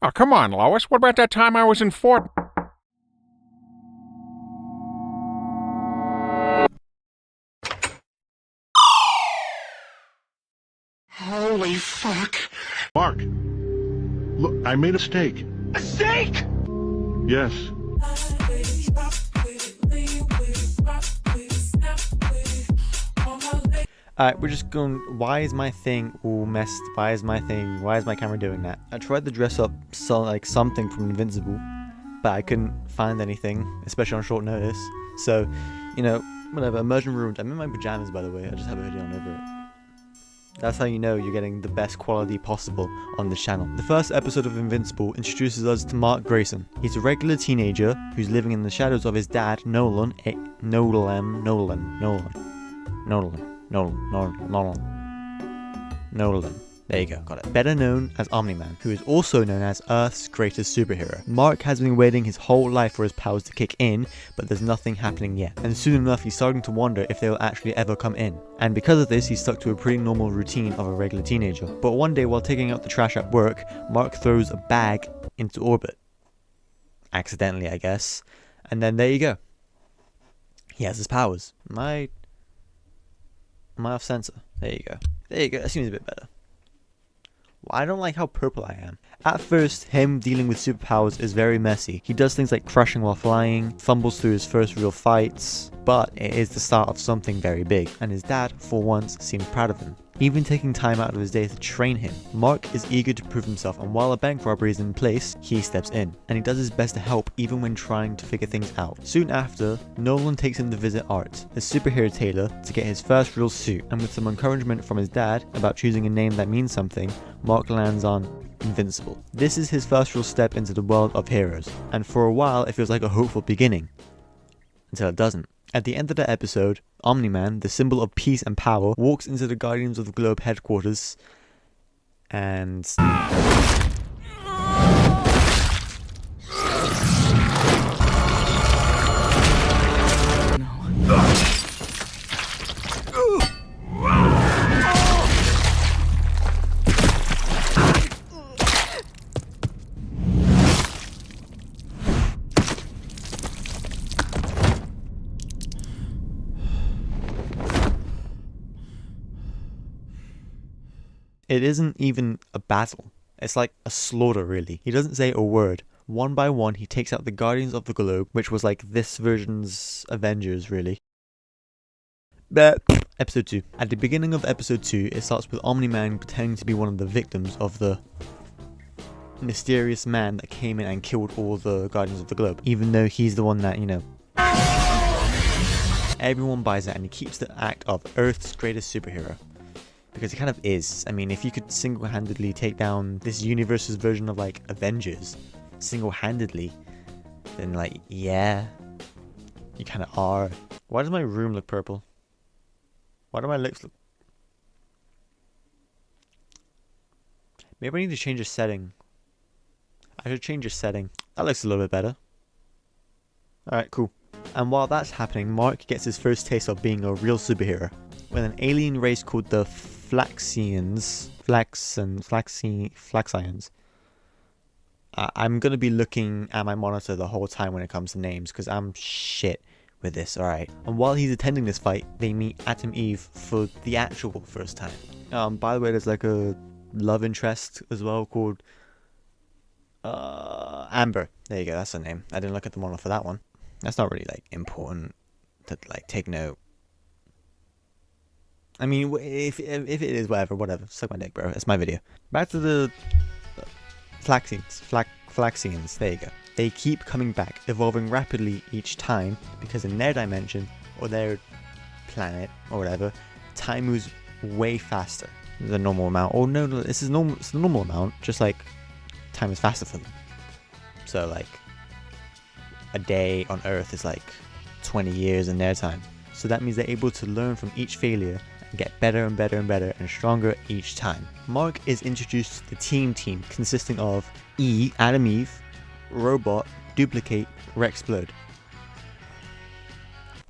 Oh, come on, Lois. What about that time I was in Fort... Holy fuck. Mark, look, I made a mistake. A steak? Yes. Alright, we're just going, why is my thing all messed? Why is my camera doing that? I tried to dress up something from Invincible, but I couldn't find anything, especially on short notice. So, you know, whatever, immersion ruined. I'm in my pajamas, by the way. I just have a hoodie on over it. That's how you know you're getting the best quality possible on this channel. The first episode of Invincible introduces us to Mark Grayson. He's a regular teenager who's living in the shadows of his dad, Nolan. There you go, got it. Better known as Omni-Man, who is also known as Earth's greatest superhero. Mark has been waiting his whole life for his powers to kick in, but there's nothing happening yet. And soon enough, he's starting to wonder if they will actually ever come in. And because of this, he's stuck to a pretty normal routine of a regular teenager. But one day, while taking out the trash at work, Mark throws a bag into orbit. Accidentally, I guess. And then there you go. He has his powers. Am I off censor? There you go. There you go, that seems a bit better. I don't like how purple I am. At first, him dealing with superpowers is very messy. He does things like crushing while flying, fumbles through his first real fights, but it is the start of something very big, and his dad, for once, seems proud of him, even taking time out of his day to train him. Mark is eager to prove himself, and while a bank robbery is in place, he steps in, and he does his best to help even when trying to figure things out. Soon after, Nolan takes him to visit Art, a superhero tailor, to get his first real suit, and with some encouragement from his dad about choosing a name that means something, Mark lands on Invincible. This is his first real step into the world of heroes, and for a while it feels like a hopeful beginning, until it doesn't. At the end of the episode, Omni-Man, the symbol of peace and power, walks into the Guardians of the Globe headquarters and... It isn't even a battle. It's like a slaughter, really. He doesn't say a word. One by one, he takes out the Guardians of the Globe, which was like this version's Avengers, really. But episode 2. At the beginning of episode 2, it starts with Omni-Man pretending to be one of the victims of the mysterious man that came in and killed all the Guardians of the Globe, even though he's the one that, you know... Everyone buys it, and he keeps the act of Earth's greatest superhero. Because it kind of is. I mean, if you could single-handedly take down this universe's version of, like, Avengers, single-handedly, then, like, yeah, you kind of are. Why does my room look purple? Why do my lips look... Maybe I need to change a setting. I should change a setting. That looks a little bit better. Alright, cool. And while that's happening, Mark gets his first taste of being a real superhero. When an alien race called the Flaxians. I'm going to be looking at my monitor the whole time when it comes to names, because I'm shit with this, alright. And while he's attending this fight, they meet Atom Eve for the actual first time. By the way, there's like a love interest as well called Amber. There you go, that's her name. I didn't look at the monitor for that one. That's not really like important to like take note. I mean, if it is, whatever. Suck my dick, bro. It's my video. Back to the Flaxians. There you go. They keep coming back, evolving rapidly each time, because in their dimension, or their planet, or whatever, time moves way faster than the normal amount. Or no, this is normal. It's the normal amount, just like time is faster for them. So, like, a day on Earth is like 20 years in their time. So that means they're able to learn from each failure and get better and better and better and stronger each time. Mark is introduced to the team consisting of Atom Eve, Robot, Duplicate, Rexplode.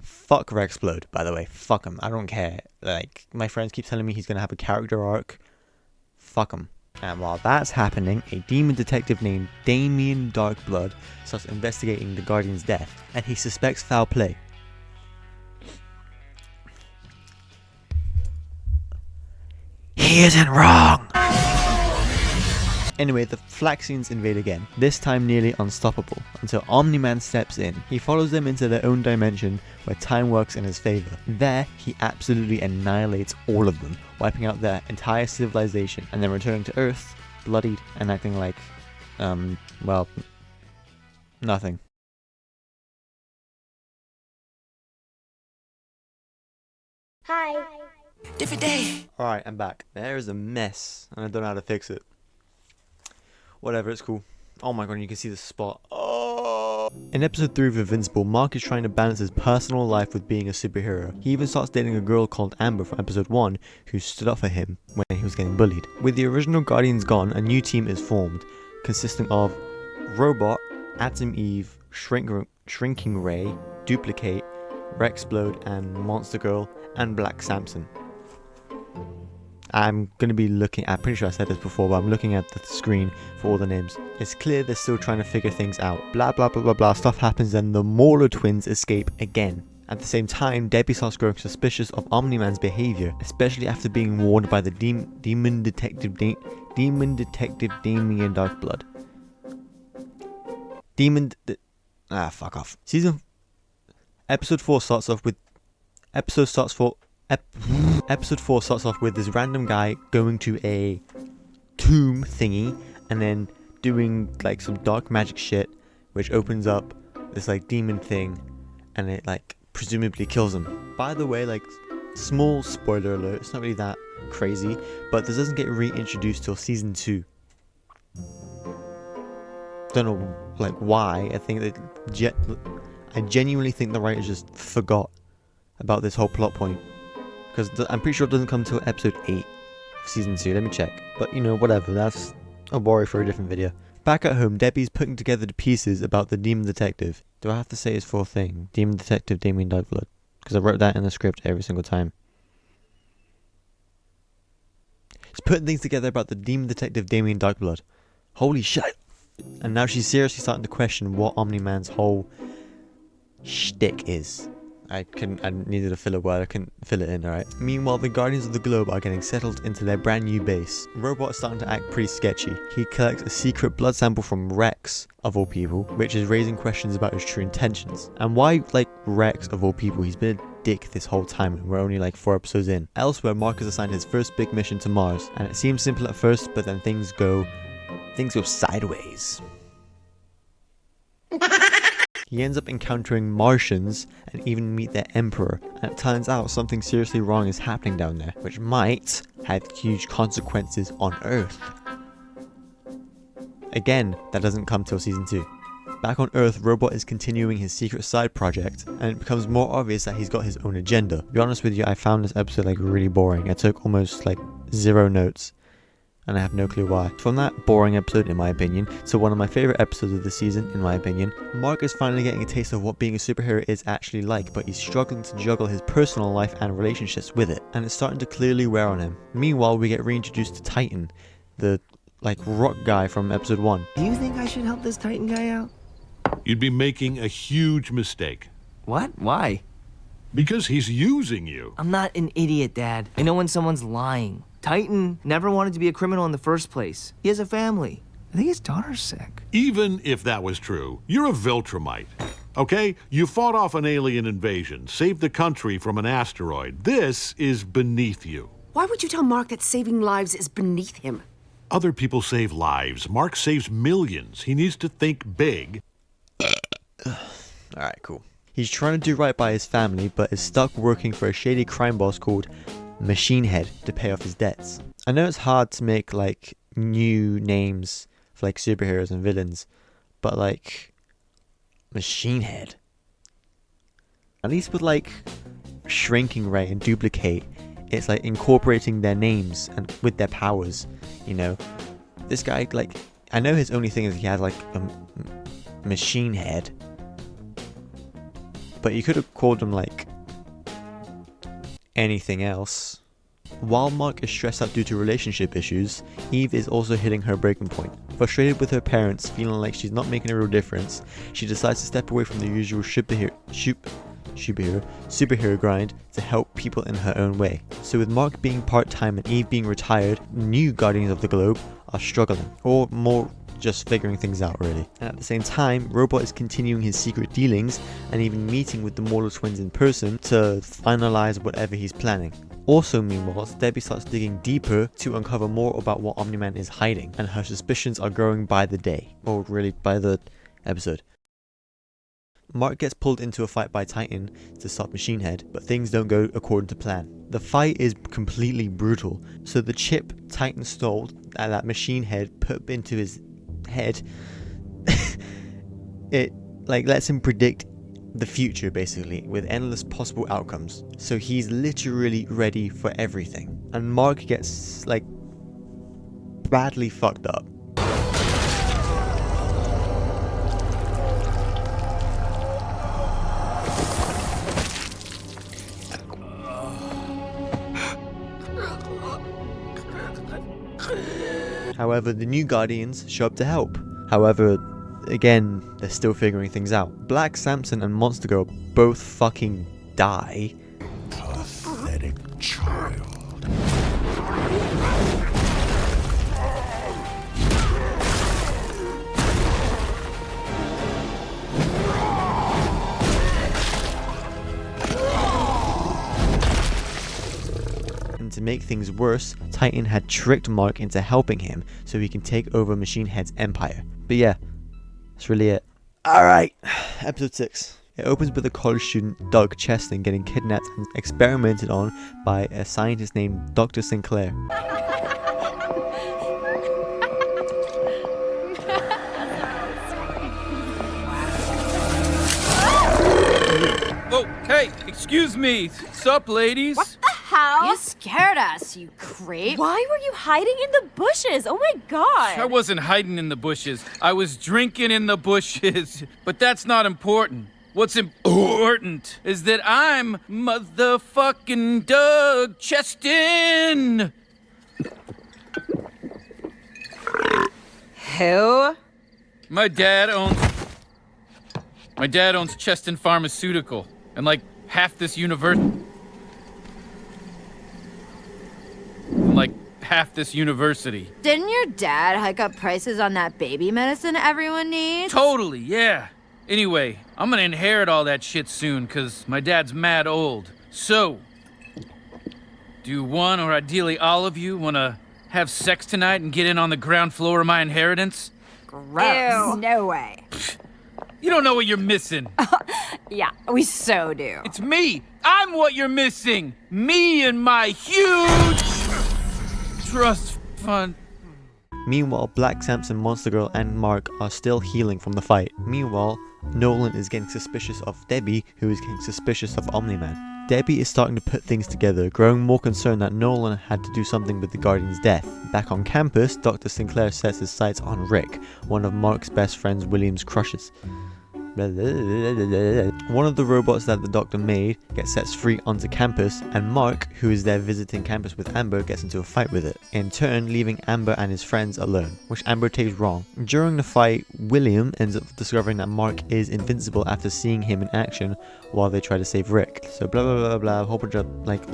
Fuck Rexplode, by the way. Fuck him. I don't care. Like, my friends keep telling me he's gonna have a character arc. Fuck him. And while that's happening, a demon detective named Damien Darkblood starts investigating the Guardian's death, and he suspects foul play. He isn't wrong! Anyway, the Flaxians invade again, this time nearly unstoppable, until Omni-Man steps in. He follows them into their own dimension, where time works in his favour. There, he absolutely annihilates all of them, wiping out their entire civilization, and then returning to Earth, bloodied and acting like, well, nothing. Hi. Different day. Alright, I'm back. There is a mess, and I don't know how to fix it. Whatever, it's cool. Oh my god, you can see the spot. Oh! In episode 3 of Invincible, Mark is trying to balance his personal life with being a superhero. He even starts dating a girl called Amber from episode 1 who stood up for him when he was getting bullied. With the original Guardians gone, a new team is formed, consisting of Robot, Atom Eve, Shrinking Ray, Duplicate, Rexplode, and Monster Girl, and Black Samson. I'm going to be looking, I'm pretty sure I said this before, but I'm looking at the screen for all the names. It's clear they're still trying to figure things out. Blah blah blah blah blah, stuff happens and the Mauler twins escape again. At the same time, Debbie starts growing suspicious of Omni-Man's behavior, especially after being warned by the demon detective Damien Darkblood. Fuck off. Episode 4 starts off with Episode 4 starts off with this random guy going to a tomb thingy and then doing like some dark magic shit, which opens up this like demon thing and it like presumably kills him. By the way, like, small spoiler alert, it's not really that crazy, but this doesn't get reintroduced till season 2. Don't know like why. I think that I genuinely think the writers just forgot about this whole plot point. Because I'm pretty sure it doesn't come till episode 8 of season 2. Let me check. But you know, whatever. That's a worry for a different video. Back at home, Debbie's putting together the pieces about the demon detective. Do I have to say his full thing? Demon detective Damien Darkblood. Because I wrote that in the script every single time. She's putting things together about the demon detective Damien Darkblood. Holy shit. And now she's seriously starting to question what Omni-Man's whole shtick is. I needed a filler word, I couldn't fill it in, alright. Meanwhile, the Guardians of the Globe are getting settled into their brand new base. Robot is starting to act pretty sketchy. He collects a secret blood sample from Rex, of all people, which is raising questions about his true intentions. And why, like, Rex, of all people? He's been a dick this whole time and we're only like 4 episodes in. Elsewhere, Mark is assigned his first big mission to Mars, and it seems simple at first, but then things go sideways. He ends up encountering Martians and even meet their emperor, and it turns out something seriously wrong is happening down there, which might have huge consequences on Earth. Again, that doesn't come till season 2. Back on Earth, Robot is continuing his secret side project, and it becomes more obvious that he's got his own agenda. To be honest with you, I found this episode like really boring. I took almost like 0 notes, and I have no clue why. From that boring episode, in my opinion, to one of my favourite episodes of the season, in my opinion, Mark is finally getting a taste of what being a superhero is actually like, but he's struggling to juggle his personal life and relationships with it, and it's starting to clearly wear on him. Meanwhile, we get reintroduced to Titan, the, like, rock guy from episode 1. Do you think I should help this Titan guy out? You'd be making a huge mistake. What? Why? Because he's using you. I'm not an idiot, Dad. I know when someone's lying. Titan never wanted to be a criminal in the first place. He has a family. I think his daughter's sick. Even if that was true, you're a Viltrumite. Okay? You fought off an alien invasion, saved the country from an asteroid. This is beneath you. Why would you tell Mark that saving lives is beneath him? Other people save lives. Mark saves millions. He needs to think big. Alright, cool. He's trying to do right by his family, but is stuck working for a shady crime boss called Machine Head to pay off his debts. I know it's hard to make like new names for like superheroes and villains, but like Machine Head, at least with like Shrinking Ray and Duplicate, it's like incorporating their names and with their powers, you know. This guy, like, I know his only thing is he has like a machine head, but you could have called him like anything else. While Mark is stressed out due to relationship issues, Eve is also hitting her breaking point. Frustrated with her parents, feeling like she's not making a real difference, she decides to step away from the usual superhero grind to help people in her own way. So with Mark being part-time and Eve being retired, new Guardians of the Globe are struggling, or more just figuring things out really. And at the same time, Robot is continuing his secret dealings and even meeting with the Mortal Twins in person to finalize whatever he's planning. Also meanwhile, Debbie starts digging deeper to uncover more about what Omni-Man is hiding, and her suspicions are growing by the day, or really by the episode. Mark gets pulled into a fight by Titan to stop Machine Head, but things don't go according to plan. The fight is completely brutal, so the chip Titan stole and that Machine Head put into his head, it lets him predict the future basically, with endless possible outcomes. So he's literally ready for everything. And Mark gets badly fucked up. However, the new Guardians show up to help. However, again, they're still figuring things out. Black Samson and Monster Girl both fucking die. Pathetic child. And to make things worse, Titan had tricked Mark into helping him so he can take over Machine Head's empire. But yeah, that's really it. Alright, episode 6. It opens with a college student, Doug Cheston, getting kidnapped and experimented on by a scientist named Dr. Sinclair. Oh, hey, excuse me. Sup, ladies? What the hell? You scared us, you creep. Why were you hiding in the bushes? Oh my god. I wasn't hiding in the bushes. I was drinking in the bushes. But that's not important. What's important is that I'm motherfucking Doug Cheston. Who? My dad owns Cheston Pharmaceutical, and half this university. Didn't your dad hike up prices on that baby medicine everyone needs? Totally, yeah. Anyway, I'm gonna inherit all that shit soon, cause my dad's mad old. So, do one, or ideally all of you, wanna have sex tonight and get in on the ground floor of my inheritance? Gross. Ew. No way. You don't know what you're missing. Yeah, we so do. It's me. I'm what you're missing. Me and my huge trust fund. Meanwhile, Black Samson, Monster Girl, and Mark are still healing from the fight. Meanwhile, Nolan is getting suspicious of Debbie, who is getting suspicious of Omni-Man. Debbie is starting to put things together, growing more concerned that Nolan had to do something with the Guardian's death. Back on campus, Dr. Sinclair sets his sights on Rick, one of Mark's best friend William's crushes. One of the robots that the doctor made gets set free onto campus, and Mark, who is there visiting campus with Amber, gets into a fight with it, in turn leaving Amber and his friends alone, which Amber takes wrong. During the fight, William ends up discovering that Mark is invincible after seeing him in action while they try to save Rick. So blah blah blah blah, a whole bunch of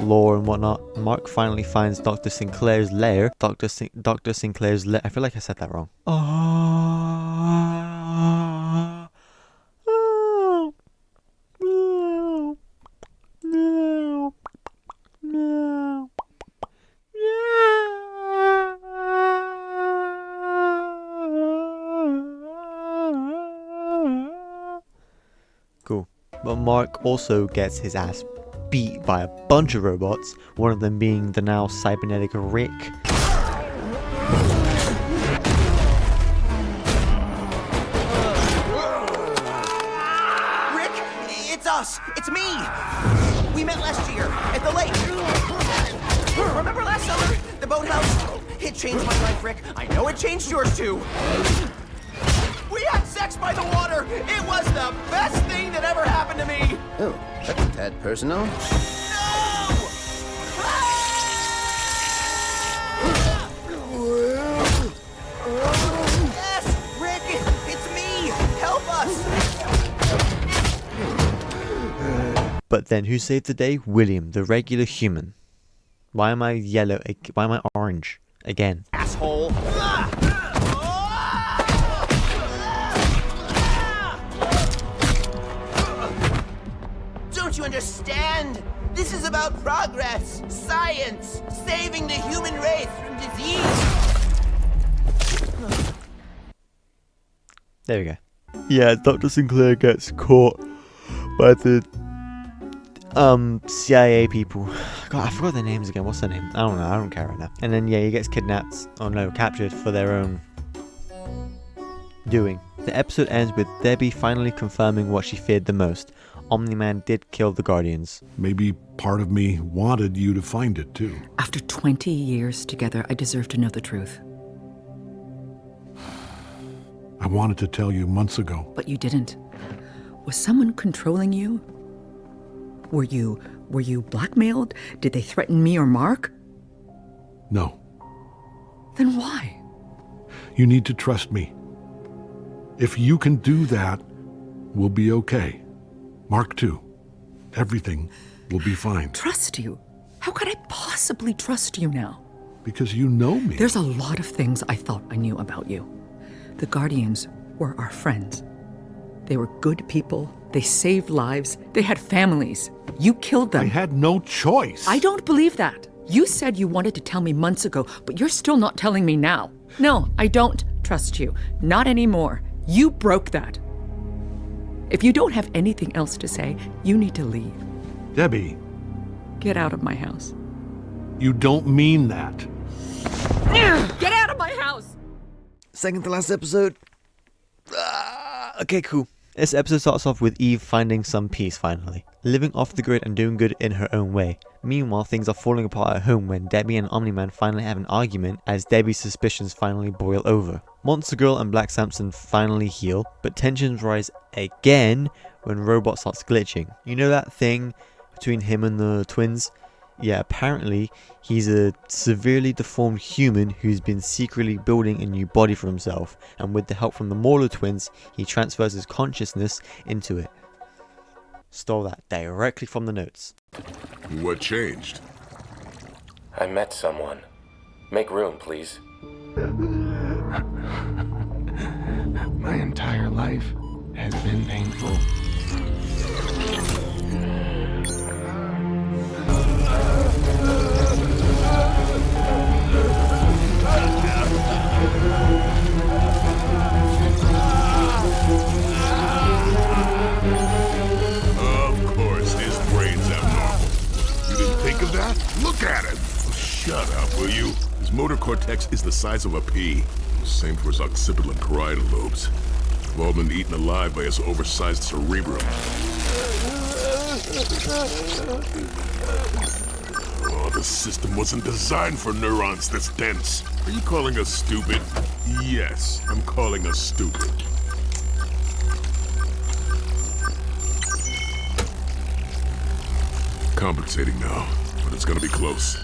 lore and whatnot. Mark finally finds Dr. Sinclair's lair. Dr. Sinclair's lair. I feel like I said that wrong. Cool. But Mark also gets his ass beat by a bunch of robots, one of them being the now cybernetic Rick. Rick, it's us. It's me. We met last year at the lake. Remember last summer? The boathouse? It changed my life, Rick. I know it changed yours too. We had sex by the water. It was the best thing that ever happened to me. Oh, that's a tad personal. No! Ah! But then who saved the day? William, the regular human. Why am I yellow? Why am I orange? Again. Asshole. Don't you understand? This is about progress, science, saving the human race from disease. There we go. Yeah, Dr. Sinclair gets caught by the CIA people. God, I forgot their names again. What's their name? I don't know. I don't care right now. And then yeah, he gets kidnapped. Oh no, captured for their own doing. The episode ends with Debbie finally confirming what she feared the most. Omni-Man did kill the Guardians. Maybe part of me wanted you to find it too. After 20 years together, I deserve to know the truth. I wanted to tell you months ago. But you didn't. Was someone controlling you? Were you blackmailed? Did they threaten me or Mark? No. Then why? You need to trust me. If you can do that, we'll be okay. Mark too. Everything will be fine. Trust you? How could I possibly trust you now? Because you know me. There's a lot of things I thought I knew about you. The Guardians were our friends. They were good people. They saved lives. They had families. You killed them. I had no choice. I don't believe that. You said you wanted to tell me months ago, but you're still not telling me now. No, I don't trust you. Not anymore. You broke that. If you don't have anything else to say, you need to leave. Debbie. Get out of my house. You don't mean that. Get out of my house! Second to last episode. Okay, cool. This episode starts off with Eve finding some peace finally, living off the grid and doing good in her own way. Meanwhile, things are falling apart at home when Debbie and Omni-Man finally have an argument as Debbie's suspicions finally boil over. Monster Girl and Black Samson finally heal, but tensions rise again when Robot starts glitching. You know that thing between him and the twins? Yeah, apparently he's a severely deformed human who's been secretly building a new body for himself, and with the help from the Mauler twins, he transfers his consciousness into it. Stole that directly from the notes. What changed? I met someone. Make room, please. My entire life has been painful. Of course, his brain's abnormal. You didn't think of that? Look at him! Oh, shut up, will you? His motor cortex is the size of a pea. Same for his occipital and parietal lobes. They've all been eaten alive by his oversized cerebrum. Oh, the system wasn't designed for neurons this dense. Are you calling us stupid? Yes, I'm calling us stupid. Compensating now, but it's gonna be close.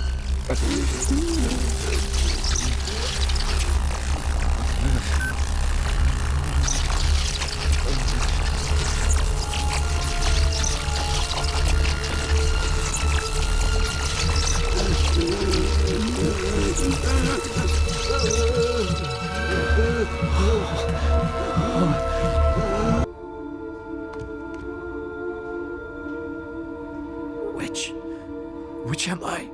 Which am I?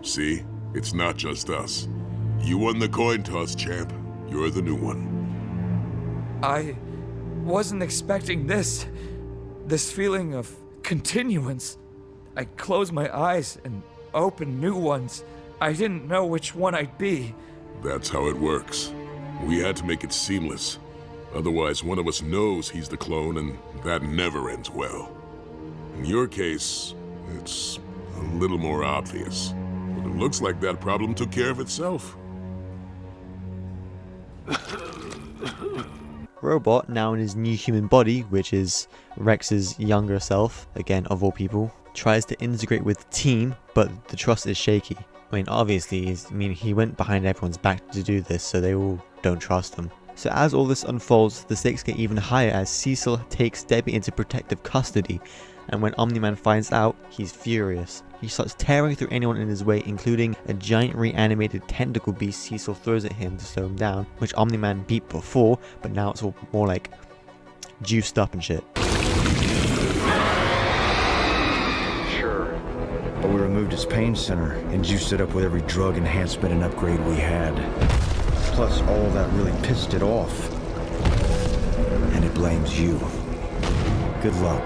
See? It's not just us. You won the coin toss, champ. You're the new one. I wasn't expecting this. This feeling of continuance. I closed my eyes and opened new ones. I didn't know which one I'd be. That's how it works. We had to make it seamless. Otherwise, one of us knows he's the clone, and that never ends well. In your case, it's a little more obvious. But it looks like that problem took care of itself. Robot, now in his new human body, which is Rex's younger self, again of all people, tries to integrate with the team, but the trust is shaky. I mean, obviously, he went behind everyone's back to do this, so they all don't trust him. So as all this unfolds, the stakes get even higher as Cecil takes Debbie into protective custody, and when Omni-Man finds out, he's furious. He starts tearing through anyone in his way, including a giant reanimated tentacle beast Cecil throws at him to slow him down, which Omni-Man beat before, but now it's all more like juiced up and shit. Sure. But we removed its pain center and juiced it up with every drug enhancement and upgrade we had. Plus, all that really pissed it off. And it blames you. Good luck.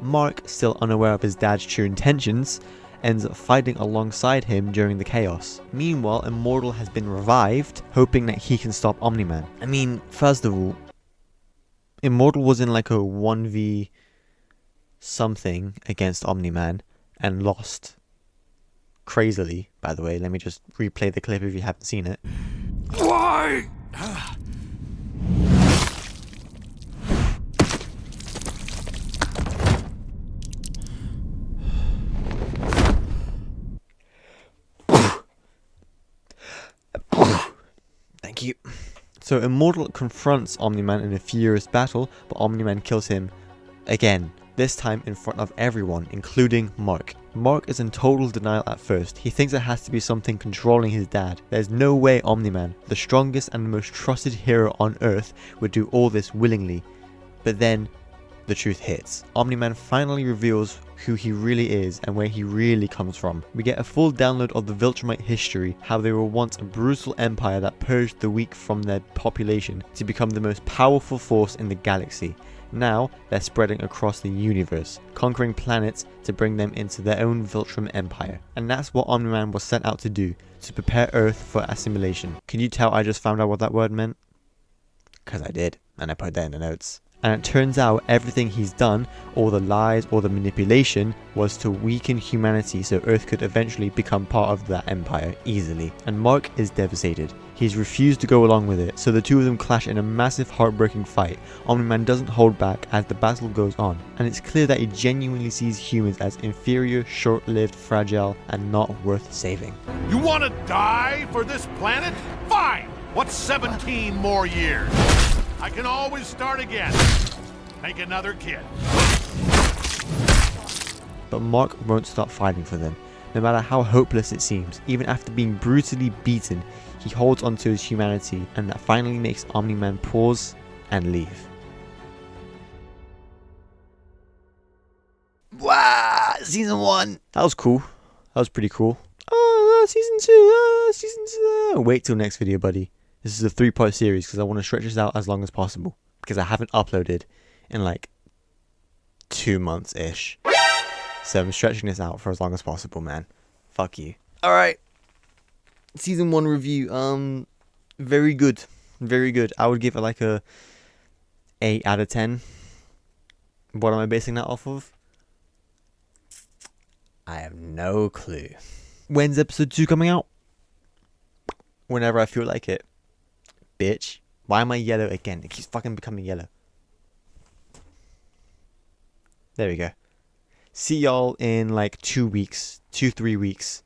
Mark, still unaware of his dad's true intentions, ends up fighting alongside him during the chaos. Meanwhile, Immortal has been revived, hoping that he can stop Omni-Man. I mean, first of all, Immortal was in like a 1v something against Omni-Man and lost. Crazily, by the way. Let me just replay the clip if you haven't seen it. Why? Thank you. So Immortal confronts Omni-Man in a furious battle, but Omni-Man kills him again. This time in front of everyone, including Mark. Mark is in total denial at first. He thinks it has to be something controlling his dad. There's no way Omni-Man, the strongest and most trusted hero on Earth, would do all this willingly. But then, the truth hits. Omni-Man finally reveals who he really is and where he really comes from. We get a full download of the Viltrumite history, how they were once a brutal empire that purged the weak from their population to become the most powerful force in the galaxy. Now, they're spreading across the universe, conquering planets to bring them into their own Viltrum empire. And that's what Omni-Man was sent out to do, to prepare Earth for assimilation. Can you tell I just found out what that word meant? Because I did, and I put that in the notes. And it turns out everything he's done, all the lies, all the manipulation, was to weaken humanity so Earth could eventually become part of that empire easily. And Mark is devastated. He's refused to go along with it, so the two of them clash in a massive heartbreaking fight. Omni-Man doesn't hold back as the battle goes on, and it's clear that he genuinely sees humans as inferior, short-lived, fragile, and not worth saving. You want to die for this planet? Fine! What's 17 more years? I can always start again. Make another kid. But Mark won't stop fighting for them, no matter how hopeless it seems. Even after being brutally beaten, he holds onto his humanity, and that finally makes Omni-Man pause and leave. Wow! Season 1! That was cool. That was pretty cool. Oh, season 2! Season 2! Wait till next video, buddy. This is a 3-part series because I want to stretch this out as long as possible. Because I haven't uploaded in like 2 months-ish. So I'm stretching this out for as long as possible, man. Fuck you. Alright. Season 1 review. Very good. Very good. I would give it like a 8 out of 10. What am I basing that off of? I have no clue. When's episode 2 coming out? Whenever I feel like it. Bitch. Why am I yellow again? It keeps fucking becoming yellow. There we go. See y'all in like 2 weeks. 2-3 weeks.